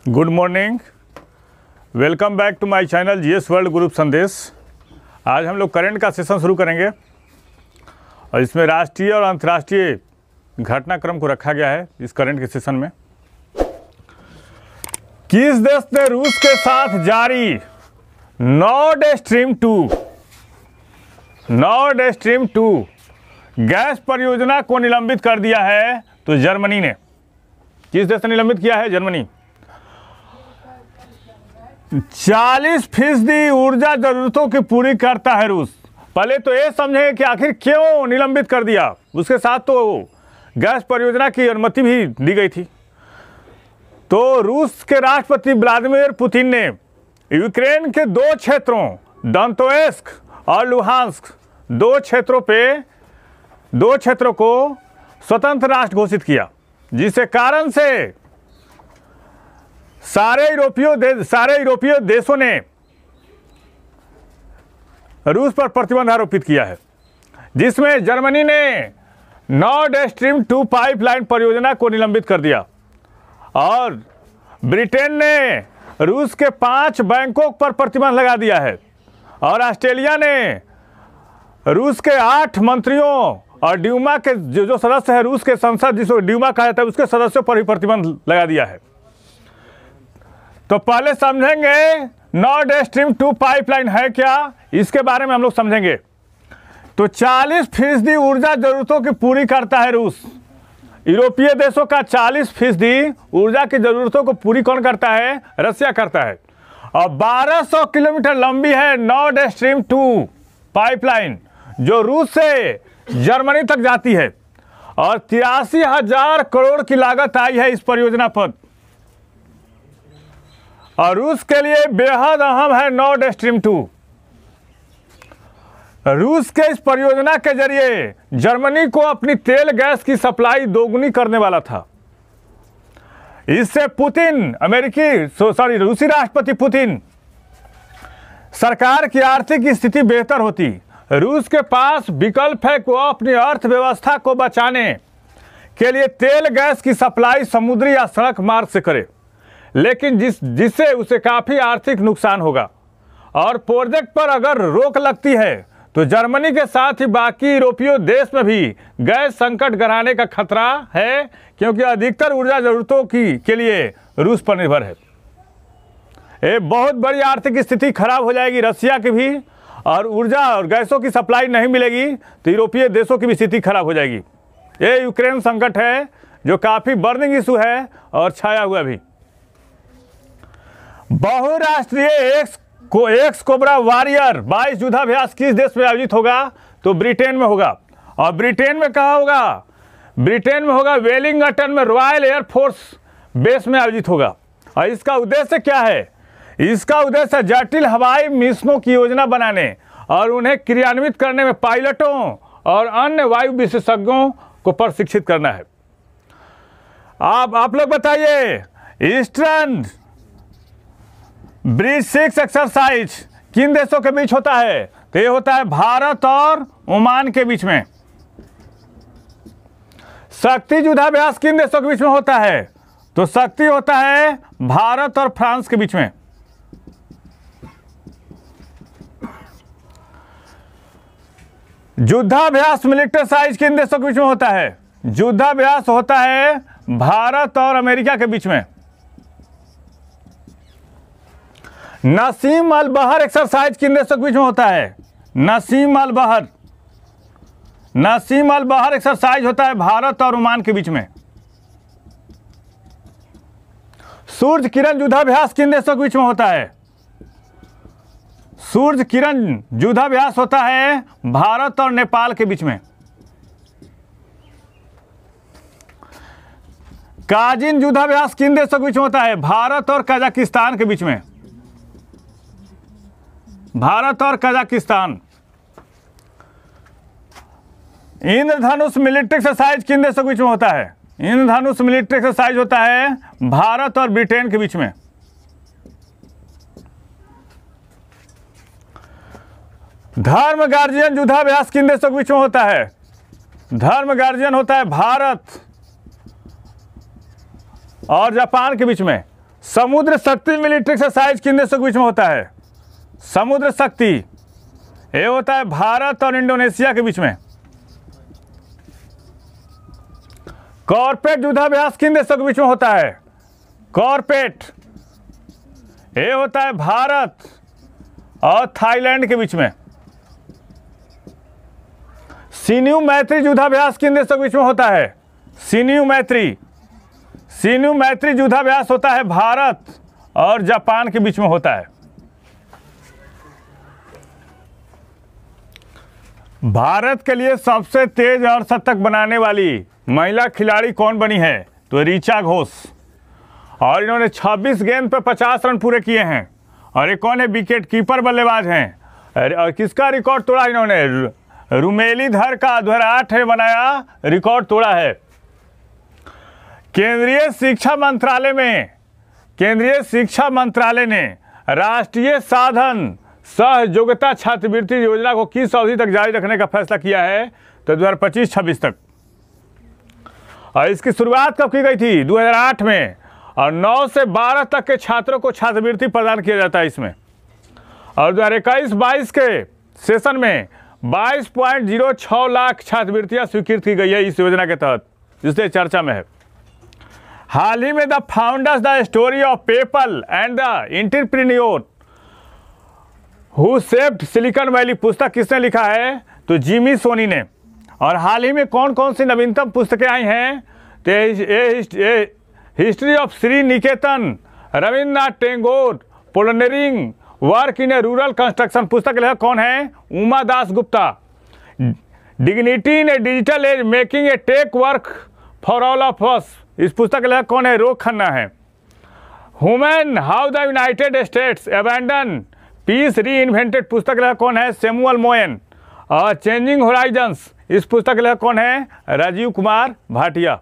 Good morning, welcome back to my channel GS world group Sandesh. आज हम लोग current का सेशन शुरू करेंगे और इसमें राष्ट्रीय और अंतर्राष्ट्रीय घटनाक्रम को रखा गया है। इस करंट के सेशन में किस देश ने रूस के साथ जारी नॉर्ड स्ट्रीम 2 गैस परियोजना को निलंबित कर दिया है? तो जर्मनी ने। किस देश ने निलंबित किया है? जर्मनी। 40% ऊर्जा जरूरतों की पूरी करता है रूस। पहले तो ये समझें कि आखिर क्यों निलंबित कर दिया। उसके साथ तो गैस परियोजना की अनुमति भी दी गई थी। तो रूस के राष्ट्रपति व्लादिमीर पुतिन ने यूक्रेन के 2 क्षेत्रों डोनेत्स्क और लुहांस्क 2 क्षेत्रों को स्वतंत्र राष्ट्र घोषित किया, जिसके कारण से सारे यूरोपीय देशों ने रूस पर प्रतिबंध आरोपित किया है, जिसमें जर्मनी ने नॉर्ड स्ट्रीम 2 पाइपलाइन परियोजना को निलंबित कर दिया और ब्रिटेन ने रूस के 5 बैंकों पर प्रतिबंध लगा दिया है और ऑस्ट्रेलिया ने रूस के 8 मंत्रियों और ड्यूमा के जो सदस्य है रूस के संसद, जिसको ड्यूमा कहा जाता है, उसके सदस्यों पर भी प्रतिबंध लगा दिया है। तो पहले समझेंगे नॉर्ड स्ट्रीम 2 पाइपलाइन है क्या, इसके बारे में हम लोग समझेंगे। तो 40% ऊर्जा जरूरतों की पूरी करता है रूस। यूरोपीय देशों का 40% ऊर्जा की जरूरतों को पूरी कौन करता है? रसिया करता है। और 1200 किलोमीटर लंबी है नॉर्ड स्ट्रीम 2 पाइपलाइन, जो रूस से जर्मनी तक जाती है और 83,000 करोड़ की लागत आई है इस परियोजना पर। और रूस के लिए बेहद अहम है नॉर्ड स्ट्रीम 2। रूस के इस परियोजना के जरिए जर्मनी को अपनी तेल गैस की सप्लाई दोगुनी करने वाला था। इससे रूसी राष्ट्रपति पुतिन सरकार की आर्थिक स्थिति बेहतर होती। रूस के पास विकल्प है कि वह अपनी अर्थव्यवस्था को बचाने के लिए तेल गैस की सप्लाई समुद्री या सड़क मार्ग से करे, लेकिन जिससे उसे काफ़ी आर्थिक नुकसान होगा। और प्रोजेक्ट पर अगर रोक लगती है तो जर्मनी के साथ ही बाकी यूरोपीय देश में भी गैस संकट गहराने का खतरा है, क्योंकि अधिकतर ऊर्जा जरूरतों के लिए रूस पर निर्भर है। ये बहुत बड़ी आर्थिक स्थिति खराब हो जाएगी रसिया की भी, और ऊर्जा और गैसों की सप्लाई नहीं मिलेगी तो यूरोपीय देशों की भी स्थिति खराब हो जाएगी। ये यूक्रेन संकट है जो काफ़ी बर्निंग इशू है और छाया हुआ भी। बहुराष्ट्रीय एक्स कोबरा वॉरियर 22 युद्धाभ्यास किस देश में आयोजित होगा? तो ब्रिटेन में होगा। और ब्रिटेन में कहाँ होगा? ब्रिटेन में होगा वेलिंगटन में, रॉयल एयरफोर्स बेस में आयोजित होगा। और इसका उद्देश्य क्या है? इसका उद्देश्य जटिल हवाई मिशनों की योजना बनाने और उन्हें क्रियान्वित करने में पायलटों और अन्य वायु विशेषज्ञों को प्रशिक्षित करना है। आप लोग बताइए, ईस्टर्न ब्रिज 6 एक्सरसाइज किन देशों के बीच होता है? तो ये होता है भारत और ओमान के बीच में। शक्ति युद्धाभ्यास किन देशों के बीच में होता है? तो शक्ति होता है भारत और फ्रांस के बीच में। युद्धाभ्यास मिलिट्री एक्सरसाइज किन देशों के बीच में होता है? युद्धाभ्यास होता है भारत और अमेरिका के बीच में। नसीम अल बहर एक्सरसाइज किन देशों के बीच में होता है? नसीम अल बहर एक्सरसाइज होता है भारत और ओमान के बीच में। सूर्य किरण युद्धाभ्यास किन देशों के बीच में होता है? सूर्य किरण युद्धाभ्यास होता है भारत और नेपाल के बीच में। काजिन युद्धाभ्यास किन देशों के बीच में होता है? भारत और कजाकिस्तान के बीच में। भारत और कजाकिस्तान। इंद्रधनुष मिलिट्री एक्सरसाइज किन देशों के बीच में होता है? इंद्रधनुष मिलिट्री एक्सरसाइज होता है भारत और ब्रिटेन के बीच में। धर्म गार्जियन युद्धाभ्यास किन देशों के बीच में होता है? धर्म गार्जियन होता है भारत और जापान के बीच में। समुद्र शक्ति मिलिट्री एक्सरसाइज किन देशों के बीच में होता है? समुद्र शक्ति ये होता है भारत और इंडोनेशिया के बीच में। कॉर्पेट युद्धाभ्यास किन देशों के बीच में होता है? कॉर्पेट ये होता है भारत और थाईलैंड के बीच में। सिन्यू मैत्री युद्धाभ्यास किन देशों के बीच में होता है? सिन्यू मैत्री युद्धाभ्यास होता है भारत और जापान के बीच में होता है। भारत के लिए सबसे तेज और शतक बनाने वाली महिला खिलाड़ी कौन बनी है? तो ऋचा घोष, और इन्होंने 26 गेंद पर 50 रन पूरे किए हैं। और ये कौन है? विकेट कीपर बल्लेबाज हैं। और किसका रिकॉर्ड तोड़ा इन्होंने? रुमेलीधर का 2008 में बनाया रिकॉर्ड तोड़ा है। केंद्रीय शिक्षा मंत्रालय ने राष्ट्रीय साधन सहयोगिता छात्रवृत्ति योजना को किस अवधि तक जारी रखने का फैसला किया है? तो 2025-26 तक। और इसकी शुरुआत कब की गई थी? 2008 में। और 9 से 12 तक के छात्रों को छात्रवृत्ति प्रदान किया जाता है इसमें। और 2021-22 के सेशन में 22.06 लाख छात्रवृत्तियां स्वीकृत की गई है इस योजना के तहत, जिससे चर्चा में है। हाल ही में the founders the story of PayPal and the entrepreneur who shaped silicon valley पुस्तक किसने लिखा है? तो जिमी सोनी ने। और हाल ही में कौन कौन सी नवीनतम पुस्तकें आई हैं? तो history of Sriniketan, Rabindranath Tagore, pioneering work in a rural construction पुस्तक के लेखक कौन है? Uma Das Gupta. Dignity in a digital age making a tech work for all of us इस पुस्तक के लेखक कौन है? रोक खन्ना है। Humane how the United States abandon peace reinvented पुस्तक के लेखक कौन है? Samuel Moyn. और चेंजिंग होराइजन्स इस पुस्तक के लेखक कौन है? राजीव कुमार भाटिया।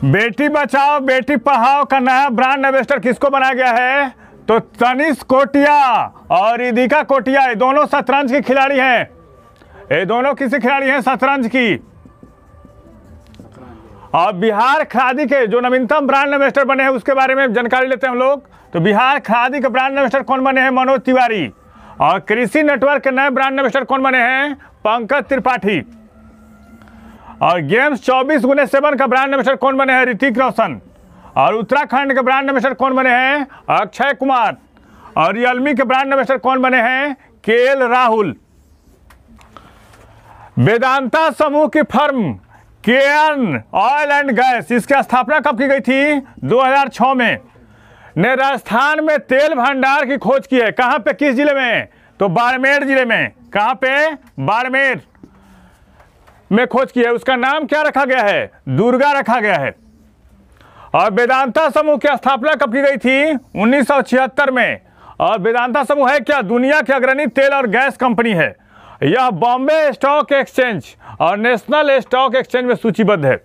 बेटी बचाओ बेटी पढ़ाओ का नया ब्रांड एम्बेसडर किसको बनाया गया है? तो तनिष कोटिया और रिदिका कोटिया, ये दोनों शतरंज की खिलाड़ी हैं। ये दोनों किसी खिलाड़ी हैं? शतरंज की। और बिहार खादी के जो नवीनतम ब्रांड एम्बेसडर बने हैं उसके बारे में जानकारी लेते हैं हम लोग। तो बिहार खादी के ब्रांड एम्बेसडर कौन बने हैं? मनोज तिवारी। और कृषि नेटवर्क के नए ब्रांड एम्बेसडर कौन बने हैं? पंकज त्रिपाठी। और गेम्स 24x7 का ब्रांड एम्बेसडर कौन बने हैं? ऋतिक रोशन। और उत्तराखंड के ब्रांड एम्बेसडर कौन बने हैं? अक्षय कुमार। और रियलमी के ब्रांड एम्बेसडर कौन बने हैं? केएल राहुल। वेदांता समूह की firm Cairn oil and gas, इसकी स्थापना कब की गई थी? 2006 में। ने राजस्थान में तेल भंडार की खोज की है। कहां पे? किस जिले में? तो बाड़मेर जिले में। कहां पे? बाड़मेर में खोज की है। उसका नाम क्या रखा गया है? दुर्गा रखा गया है। और वेदांता समूह की स्थापना कब की गई थी? 1976 में। और वेदांता समूह है क्या? दुनिया की अग्रणी तेल और गैस कंपनी है। यह बॉम्बे स्टॉक एक्सचेंज और नेशनल स्टॉक एक्सचेंज में सूचीबद्ध है।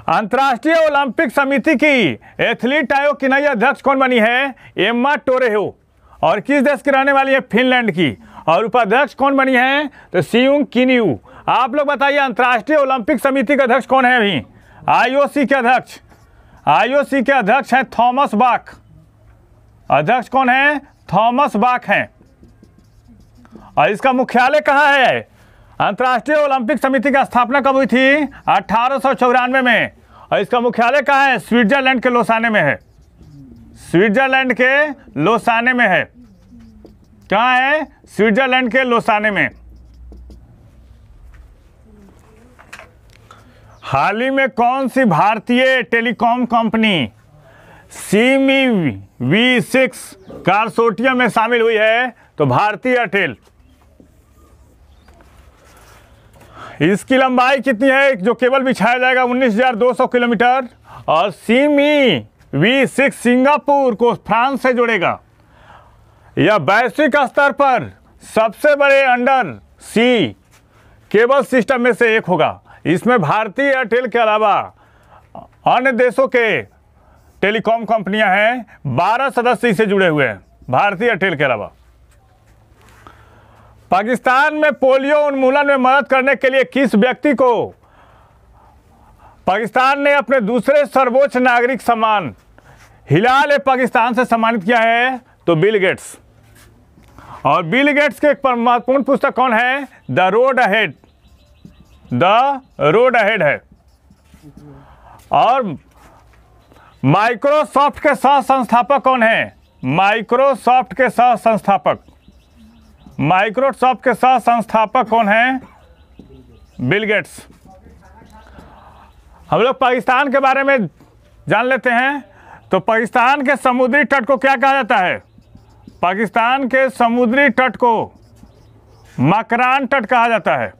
अंतर्राष्ट्रीय ओलंपिक समिति की एथलीट आयोग की नई अध्यक्ष कौन बनी है? एम्मा टोरेहो। और किस देश की रहने वाली है? फिनलैंड की। और उपाध्यक्ष कौन बनी है? तो सियुंग किन्यू। आप लोग बताइए अंतर्राष्ट्रीय ओलंपिक समिति के अध्यक्ष कौन है? अभी आईओसी के अध्यक्ष हैं थॉमस बाक। अध्यक्ष कौन है? थॉमस बाक हैं। और इसका मुख्यालय कहाँ है? अंतर्राष्ट्रीय ओलंपिक समिति की स्थापना कब हुई थी? 1894 में। और इसका मुख्यालय कहाँ है? स्विट्जरलैंड के लोसाने में है। स्विट्जरलैंड के लोसाने में है। कहाँ है? स्विट्जरलैंड के लोसाने में। हाल ही में कौन सी भारतीय telecom company semi V6 consortium में शामिल हुई है? तो भारती एयरटेल। इसकी लंबाई कितनी है? जो केबल बिछाया जाएगा 19,200 किलोमीटर। और सीमी V6 सिंगापुर को फ्रांस से जोड़ेगा। यह वैश्विक स्तर पर सबसे बड़े अंडर सी केबल सिस्टम में से एक होगा। इसमें भारतीय एयरटेल के अलावा अन्य देशों के टेलीकॉम कंपनियां हैं। 12 सदस्य इससे जुड़े हुए हैं भारतीय एयरटेल के अलावा। पाकिस्तान में पोलियो उन्मूलन में मदद करने के लिए किस व्यक्ति को पाकिस्तान ने अपने दूसरे सर्वोच्च नागरिक सम्मान हिलाल पाकिस्तान से सम्मानित किया है तो बिल गेट्स। और बिल गेट्स के एक महत्वपूर्ण पुस्तक कौन है? The road ahead. The road ahead है। और माइक्रोसॉफ्ट के सह संस्थापक कौन है? माइक्रोसॉफ्ट के सह संस्थापक, माइक्रोसॉफ्ट के सह संस्थापक कौन है? Bill Gates. हम लोग पाकिस्तान के बारे में जान लेते हैं। तो पाकिस्तान के समुद्री तट को क्या कहा जाता है? पाकिस्तान के समुद्री तट को मकरान तट कहा जाता है।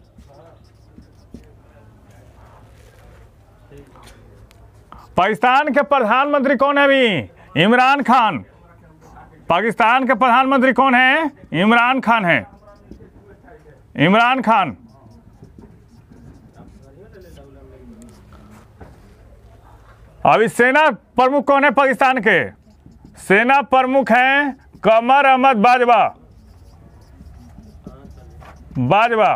पाकिस्तान के प्रधानमंत्री कौन है अभी? इमरान खान। पाकिस्तान के प्रधानमंत्री कौन है? इमरान खान है। इमरान खान। अभी सेना प्रमुख कौन है पाकिस्तान के? सेना प्रमुख हैं कमर अहमद बाजवा। बाजवा।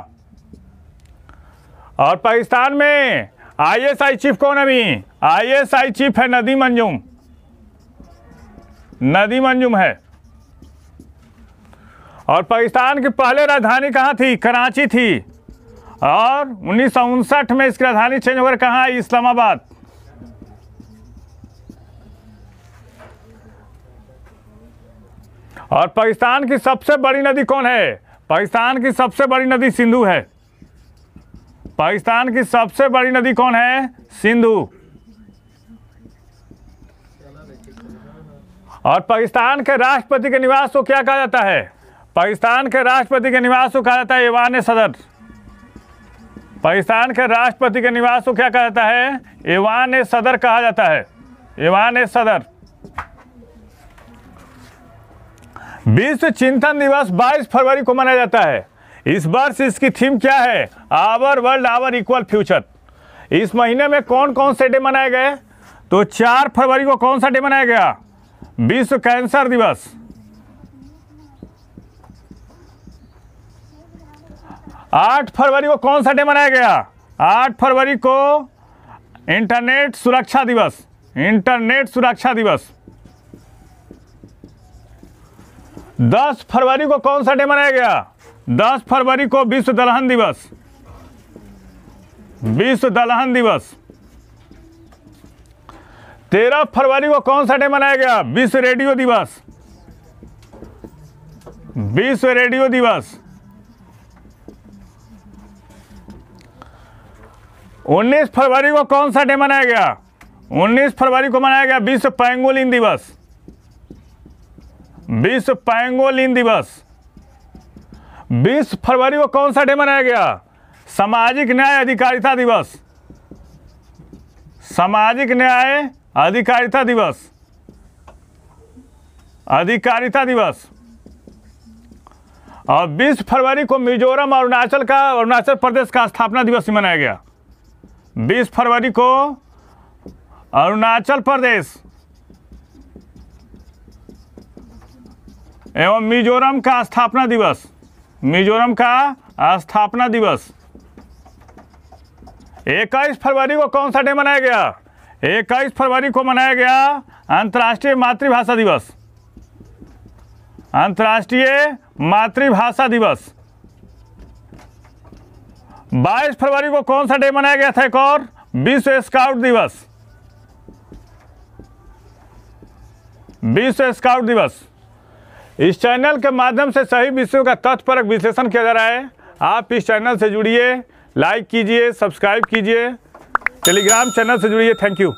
और पाकिस्तान में आईएसआई चीफ कौन है अभी? आईएसआई चीफ है नदीम अंजुम। नदीम अंजुम है। और पाकिस्तान की पहले राजधानी कहाँ थी? कराची थी। और 1959 में इसकी राजधानी चेंज होकर कहाँ आई? इस्लामाबाद। और पाकिस्तान की सबसे बड़ी नदी कौन है? पाकिस्तान की सबसे बड़ी नदी सिंधु है। पाकिस्तान की सबसे बड़ी नदी कौन है? सिंधु। और पाकिस्तान के राष्ट्रपति के निवास को क्या कहा जाता है? पाकिस्तान के राष्ट्रपति के निवास को कहा जाता है ऐवान सदर। पाकिस्तान के राष्ट्रपति के निवास को क्या कहा जाता है? ऐवान सदर कहा जाता है। ऐवान सदर। विश्व चिंतन दिवस 22 फरवरी को मनाया जाता है। इस वर्ष इसकी थीम क्या है? Our world our equal future. इस महीने में कौन कौन से डे मनाए गए? तो 4 फरवरी को कौन सा डे मनाया गया? विश्व कैंसर दिवस। 8 फरवरी को कौन सा डे मनाया गया? 8 फरवरी को इंटरनेट सुरक्षा दिवस। इंटरनेट सुरक्षा दिवस। 10 फरवरी को कौन सा डे मनाया गया? 10 फरवरी को विश्व दलहन दिवस। विश्व दलहन दिवस। 13 फरवरी को कौन सा डे मनाया गया? विश्व रेडियो दिवस। विश्व रेडियो दिवस। 19 फरवरी को कौन सा डे मनाया गया? 19 फरवरी को मनाया गया विश्व पेंगोलिन दिवस। विश्व पेंगोलिन दिवस। 20 फरवरी को कौन सा डे मनाया गया? सामाजिक न्याय अधिकारिता दिवस। सामाजिक न्याय अधिकारिता दिवस। अधिकारिता दिवस। और 20 फरवरी को मिजोरम और अरुणाचल प्रदेश का स्थापना दिवस भी मनाया गया। 20 फरवरी को अरुणाचल प्रदेश एवं मिजोरम का स्थापना दिवस। मिजोरम का स्थापना दिवस। 21 फरवरी को कौन सा डे मनाया गया? 21 फरवरी को मनाया गया अंतर्राष्ट्रीय मातृभाषा दिवस। अंतर्राष्ट्रीय मातृभाषा दिवस। 22 फरवरी को कौन सा डे मनाया गया था? एक और विश्व स्काउट दिवस। विश्व स्काउट दिवस। इस चैनल के माध्यम से सही विषयों का तथ्यपरक विश्लेषण किया जा रहा है। आप इस चैनल से जुड़िए, लाइक कीजिए, सब्सक्राइब कीजिए, टेलीग्राम चैनल से जुड़िए। Thank you.